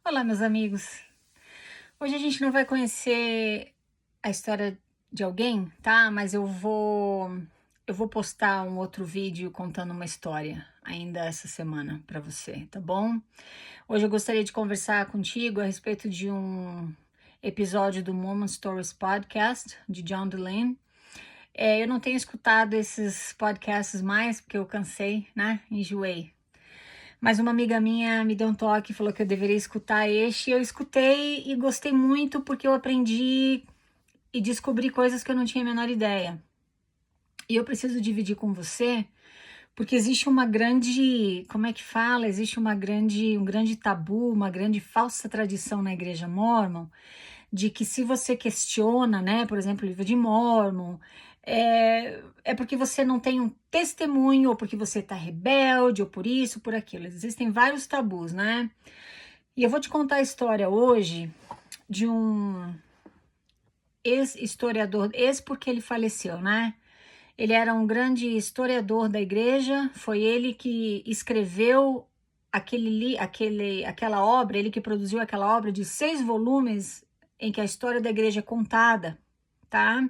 Olá, meus amigos. Hoje a gente não vai conhecer a história de alguém, tá? Mas eu vou postar um outro vídeo contando uma história ainda essa semana para você, tá bom? Hoje eu gostaria de conversar contigo a respeito de um episódio do Mormon Stories Podcast de John Dehlin. Eu não tenho escutado esses podcasts mais porque eu cansei, né? Enjoei. Mas uma amiga minha me deu um toque, falou que eu deveria escutar este. Eu escutei e gostei muito porque eu aprendi e descobri coisas que eu não tinha a menor ideia. E eu preciso dividir com você, porque existe uma grande, como é que fala? Existe um grande tabu, uma grande falsa tradição na Igreja Mórmon, de que se você questiona, né, por exemplo, o livro de Mórmon, é porque você não tem um testemunho, ou porque você está rebelde, ou por isso, por aquilo. Existem vários tabus, né? E eu vou te contar a história hoje de um ex-historiador, ex porque ele faleceu, né? Ele era um grande historiador da igreja, foi ele que escreveu aquela obra, ele que produziu aquela obra de 6 volumes em que a história da igreja é contada, tá?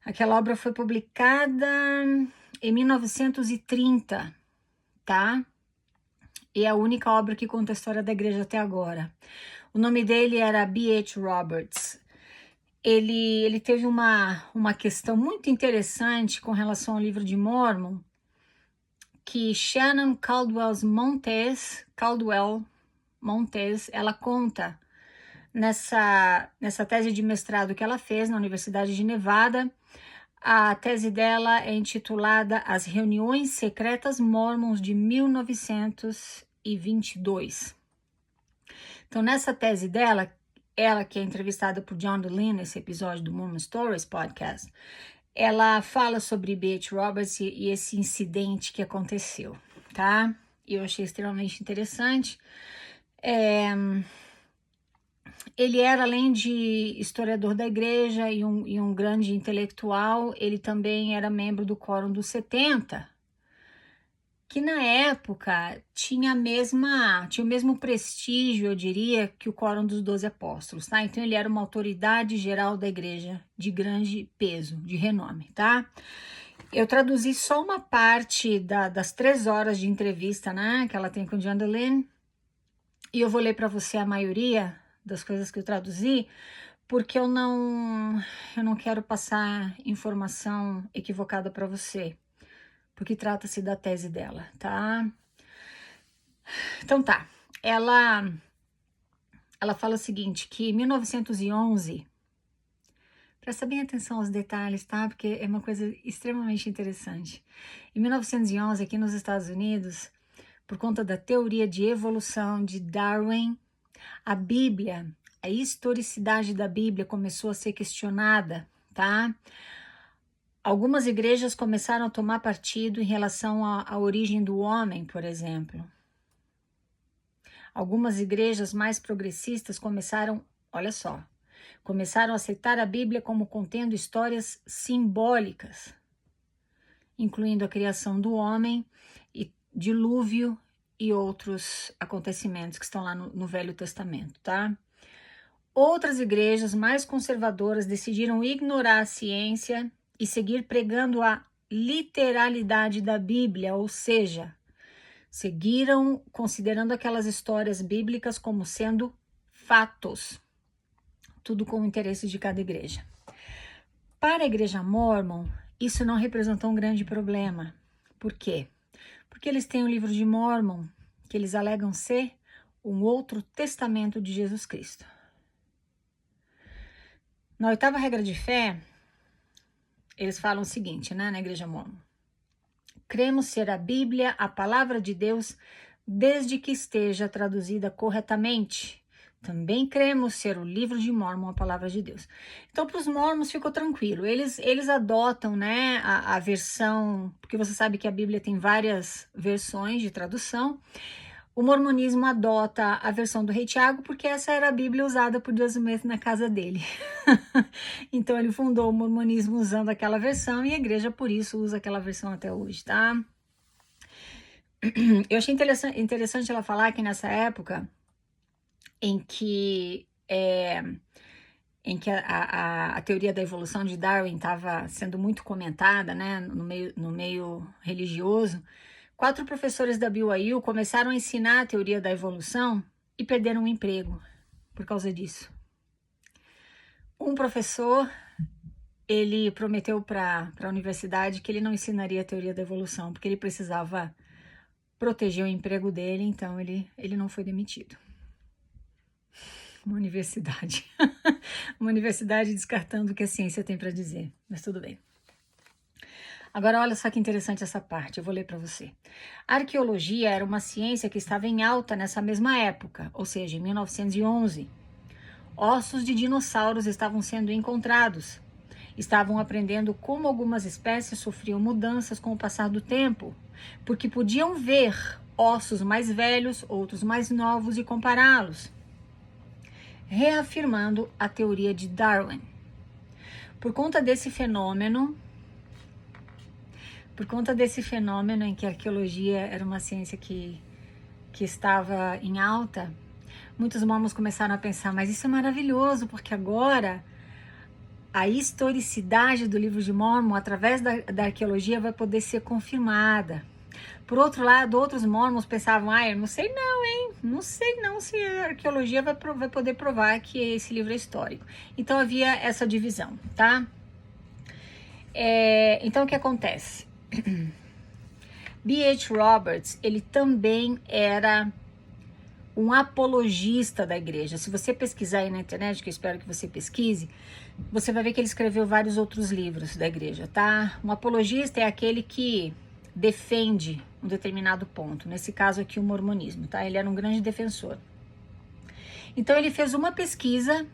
Aquela obra foi publicada em 1930, tá? E é a única obra que conta a história da igreja até agora. O nome dele era B.H. Roberts. Ele teve uma questão muito interessante com relação ao livro de Mórmon, que Shannon Caldwell Montes, ela conta nessa tese de mestrado que ela fez na Universidade de Nevada. A tese dela é intitulada As Reuniões Secretas Mormons de 1922. Então, nessa tese dela, ela que é entrevistada por John Dehlin nesse episódio do Mormon Stories Podcast, ela fala sobre B.H. Roberts e esse incidente que aconteceu, tá? E eu achei extremamente interessante. Ele era, além de historiador da igreja e um grande intelectual, ele também era membro do Quórum dos 70, que na época tinha o mesmo prestígio, eu diria, que o Quórum dos 12 Apóstolos, tá? Então ele era uma autoridade geral da igreja de grande peso, de renome, tá? Eu traduzi só uma parte das 3 horas de entrevista, né, que ela tem com John Dehlin, e eu vou ler para você a maioria das coisas que eu traduzi, porque eu não quero passar informação equivocada para você, porque trata-se da tese dela, tá? Então tá, ela fala o seguinte, que em 1911, presta bem atenção aos detalhes, tá? Porque é uma coisa extremamente interessante. Em 1911, aqui nos Estados Unidos, por conta da teoria de evolução de Darwin, a Bíblia, a historicidade da Bíblia começou a ser questionada, tá? Algumas igrejas começaram a tomar partido em relação à origem do homem, por exemplo. Algumas igrejas mais progressistas começaram a aceitar a Bíblia como contendo histórias simbólicas, incluindo a criação do homem, e dilúvio e outros acontecimentos que estão lá no Velho Testamento, tá? Outras igrejas mais conservadoras decidiram ignorar a ciência e seguir pregando a literalidade da Bíblia, ou seja, seguiram considerando aquelas histórias bíblicas como sendo fatos, tudo com o interesse de cada igreja. Para a igreja Mórmon, isso não representou um grande problema. Por quê? Porque eles têm o livro de Mórmon, que eles alegam ser um outro testamento de Jesus Cristo. Na 8ª regra de fé, eles falam o seguinte, né, na igreja Mórmon: cremos ser a Bíblia a palavra de Deus desde que esteja traduzida corretamente. Também cremos ser o livro de Mórmon a palavra de Deus. Então, para os mormons ficou tranquilo. Eles adotam, né, a versão, porque você sabe que a Bíblia tem várias versões de tradução. O mormonismo adota a versão do rei Tiago, porque essa era a Bíblia usada por Joseph Smith na casa dele. Então ele fundou o mormonismo usando aquela versão e a igreja por isso usa aquela versão até hoje, tá? Eu achei interessante ela falar que nessa época em que a teoria da evolução de Darwin estava sendo muito comentada, né, no meio religioso, 4 professores da BYU começaram a ensinar a teoria da evolução e perderam o emprego por causa disso. Um professor, ele prometeu para a universidade que ele não ensinaria a teoria da evolução, porque ele precisava proteger o emprego dele, então ele não foi demitido. Uma universidade. Uma universidade descartando o que a ciência tem para dizer, mas tudo bem. Agora olha só que interessante essa parte, eu vou ler para você. A arqueologia era uma ciência que estava em alta nessa mesma época, ou seja, em 1911. Ossos de dinossauros estavam sendo encontrados. Estavam aprendendo como algumas espécies sofriam mudanças com o passar do tempo, porque podiam ver ossos mais velhos, outros mais novos e compará-los, reafirmando a teoria de Darwin. Por conta desse fenômeno em que a arqueologia era uma ciência que estava em alta, muitos mormons começaram a pensar, mas isso é maravilhoso, porque agora a historicidade do livro de Mórmon, através da arqueologia, vai poder ser confirmada. Por outro lado, outros mormons pensavam, eu não sei não, hein? Não sei não se a arqueologia vai poder provar que esse livro é histórico. Então havia essa divisão, tá? Então o que acontece? B.H. Roberts, ele também era um apologista da igreja. Se você pesquisar aí na internet, que eu espero que você pesquise, você vai ver que ele escreveu vários outros livros da igreja, tá? Um apologista é aquele que defende um determinado ponto, nesse caso aqui o mormonismo, tá? Ele era um grande defensor. Então ele fez uma pesquisa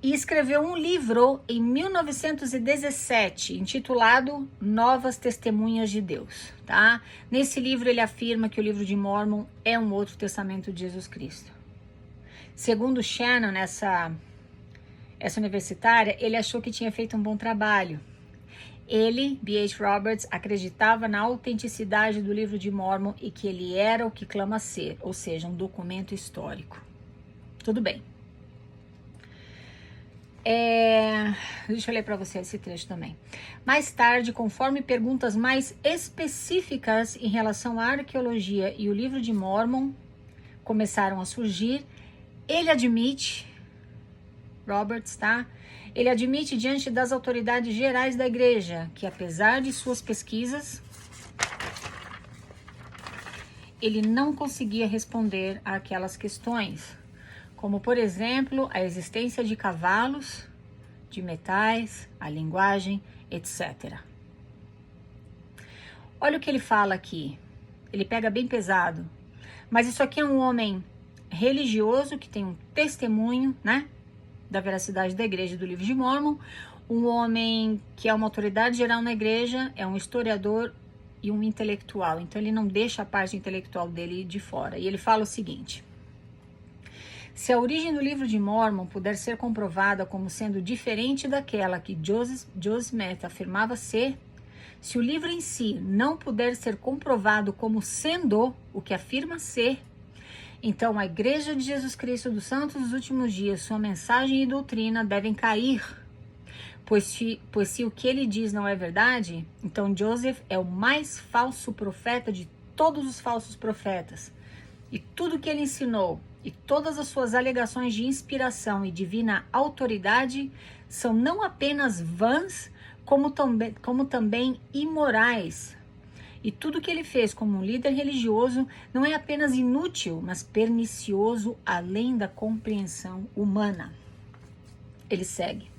e escreveu um livro em 1917, intitulado Novas Testemunhas de Deus, tá? Nesse livro ele afirma que o livro de Mórmon é um outro testamento de Jesus Cristo. Segundo Shannon, essa universitária, ele achou que tinha feito um bom trabalho. Ele, B.H. Roberts, acreditava na autenticidade do livro de Mórmon e que ele era o que clama ser, ou seja, um documento histórico. Tudo bem. Deixa eu ler para você esse trecho também. Mais tarde, conforme perguntas mais específicas em relação à arqueologia e o livro de Mórmon começaram a surgir, ele admite, Roberts, tá? Ele admite diante das autoridades gerais da igreja que, apesar de suas pesquisas, ele não conseguia responder àquelas questões, como, por exemplo, a existência de cavalos, de metais, a linguagem, etc. Olha o que ele fala aqui. Ele pega bem pesado. Mas isso aqui é um homem religioso que tem um testemunho, né, da veracidade da igreja e do livro de Mórmon, um homem que é uma autoridade geral na igreja, é um historiador e um intelectual. Então ele não deixa a parte intelectual dele de fora. E ele fala o seguinte: se a origem do livro de Mórmon puder ser comprovada como sendo diferente daquela que Joseph Smith afirmava ser, se o livro em si não puder ser comprovado como sendo o que afirma ser, então a Igreja de Jesus Cristo dos Santos dos Últimos Dias, sua mensagem e doutrina devem cair, pois se o que ele diz não é verdade, então Joseph é o mais falso profeta de todos os falsos profetas, e tudo que ele ensinou e todas as suas alegações de inspiração e divina autoridade são não apenas vãs, como também imorais. E tudo que ele fez como um líder religioso não é apenas inútil, mas pernicioso além da compreensão humana. Ele segue.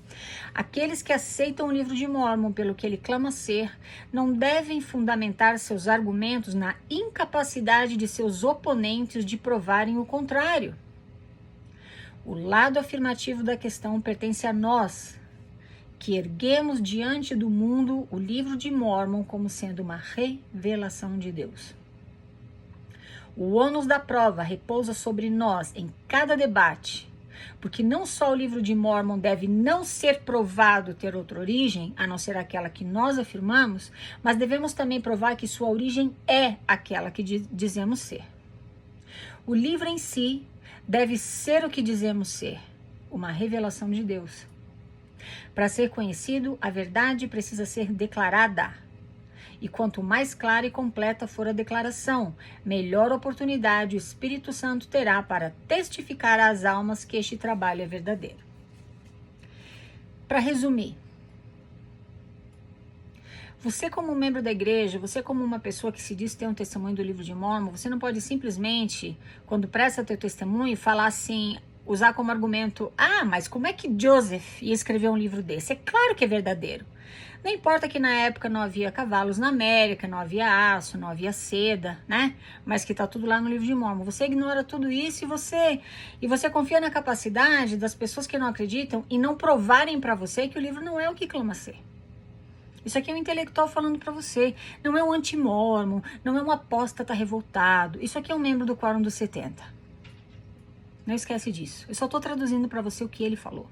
Aqueles que aceitam o livro de Mórmon pelo que ele clama ser, não devem fundamentar seus argumentos na incapacidade de seus oponentes de provarem o contrário. O lado afirmativo da questão pertence a nós, que erguemos diante do mundo o livro de Mórmon como sendo uma revelação de Deus. O ônus da prova repousa sobre nós em cada debate, porque não só o livro de Mórmon deve não ser provado ter outra origem, a não ser aquela que nós afirmamos, mas devemos também provar que sua origem é aquela que dizemos ser. O livro em si deve ser o que dizemos ser, uma revelação de Deus. Para ser conhecido, a verdade precisa ser declarada. E quanto mais clara e completa for a declaração, melhor oportunidade o Espírito Santo terá para testificar às almas que este trabalho é verdadeiro. Para resumir, você como membro da igreja, você como uma pessoa que se diz ter um testemunho do livro de Mórmon, você não pode simplesmente, quando presta teu testemunho, falar assim, usar como argumento, mas como é que Joseph ia escrever um livro desse? É claro que é verdadeiro. Não importa que na época não havia cavalos na América, não havia aço, não havia seda, né? Mas que tá tudo lá no livro de Mórmon. Você ignora tudo isso e você confia na capacidade das pessoas que não acreditam e não provarem para você que o livro não é o que clama ser. Isso aqui é um intelectual falando para você. Não é um anti-mórmon, não é um apóstata revoltado. Isso aqui é um membro do Quórum dos 70. Não esquece disso. Eu só tô traduzindo para você o que ele falou.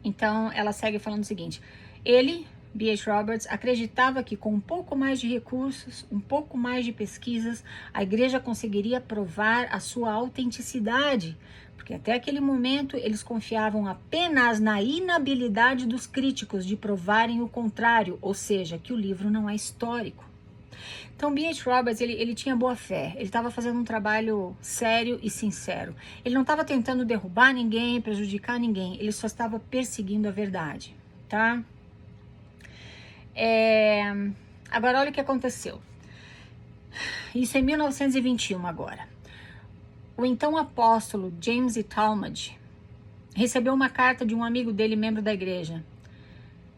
Então, ela segue falando o seguinte. Ele, B.H. Roberts, acreditava que com um pouco mais de recursos, um pouco mais de pesquisas, a igreja conseguiria provar a sua autenticidade, porque até aquele momento eles confiavam apenas na inabilidade dos críticos de provarem o contrário, ou seja, que o livro não é histórico. Então, B.H. Roberts, ele tinha boa fé, ele estava fazendo um trabalho sério e sincero. Ele não estava tentando derrubar ninguém, prejudicar ninguém, ele só estava perseguindo a verdade, tá? Agora, olha o que aconteceu. Isso em 1921 agora. O então apóstolo James E. Talmage recebeu uma carta de um amigo dele, membro da igreja,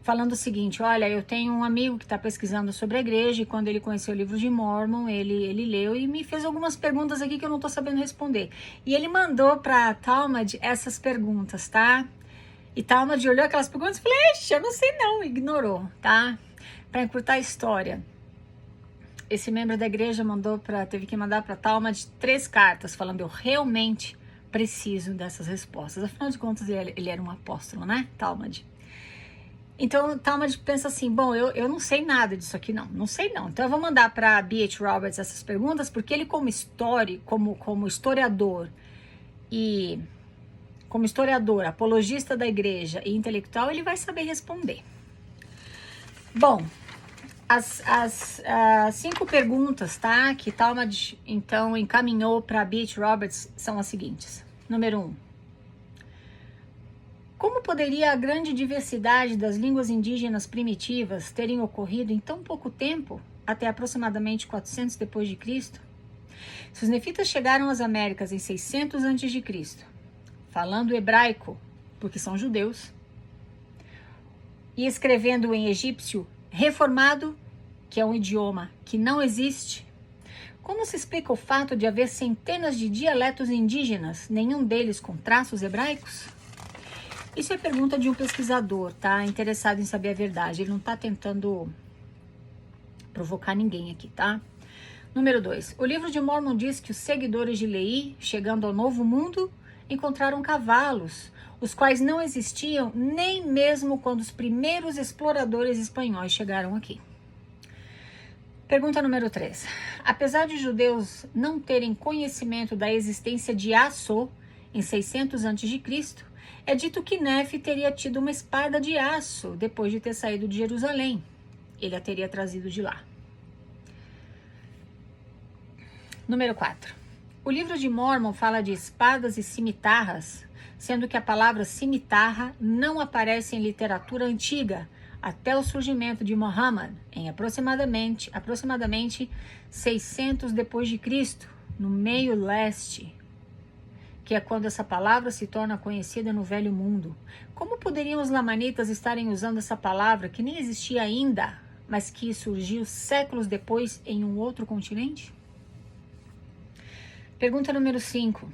falando o seguinte, olha, eu tenho um amigo que está pesquisando sobre a igreja e quando ele conheceu o livro de Mórmon, ele leu e me fez algumas perguntas aqui que eu não estou sabendo responder. E ele mandou para Talmage essas perguntas, tá? E Talmage olhou aquelas perguntas e falou, eu não sei não, ignorou, tá? Para encurtar a história, esse membro da igreja teve que mandar para Talmage 3 cartas falando, eu realmente preciso dessas respostas. Afinal de contas, ele era um apóstolo, né, Talmage? Então, Talmage pensa assim, bom, eu não sei nada disso aqui, não sei não. Então, eu vou mandar para B.H. Roberts essas perguntas, porque ele como historiador e como historiador, apologista da igreja e intelectual, ele vai saber responder. Bom, as 5 perguntas, tá, que Talmage, então, encaminhou para B.H. Roberts são as seguintes. Número 1. Como poderia a grande diversidade das línguas indígenas primitivas terem ocorrido em tão pouco tempo, até aproximadamente 400 depois de Cristo? Se os nefitas chegaram às Américas em 600 a.C., falando hebraico, porque são judeus, e escrevendo em egípcio reformado, que é um idioma que não existe, como se explica o fato de haver centenas de dialetos indígenas, nenhum deles com traços hebraicos? Isso é pergunta de um pesquisador, tá? Interessado em saber a verdade. Ele não tá tentando provocar ninguém aqui, tá? Número 2. O livro de Mórmon diz que os seguidores de Lehi, chegando ao Novo Mundo, encontraram cavalos, os quais não existiam nem mesmo quando os primeiros exploradores espanhóis chegaram aqui. Pergunta número 3. Apesar de judeus não terem conhecimento da existência de aço em 600 a.C., é dito que Nefe teria tido uma espada de aço depois de ter saído de Jerusalém. Ele a teria trazido de lá. Número 4. O livro de Mórmon fala de espadas e cimitarras, sendo que a palavra cimitarra não aparece em literatura antiga até o surgimento de Muhammad, em aproximadamente 600 depois de Cristo, no meio leste, que é quando essa palavra se torna conhecida no Velho Mundo. Como poderiam os lamanitas estarem usando essa palavra que nem existia ainda, mas que surgiu séculos depois em um outro continente? Pergunta número 5.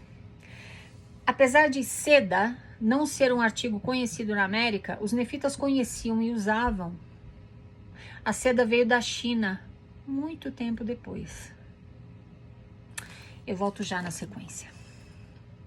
Apesar de seda não ser um artigo conhecido na América, os nefitas conheciam e usavam. A seda veio da China muito tempo depois. Eu volto já na sequência.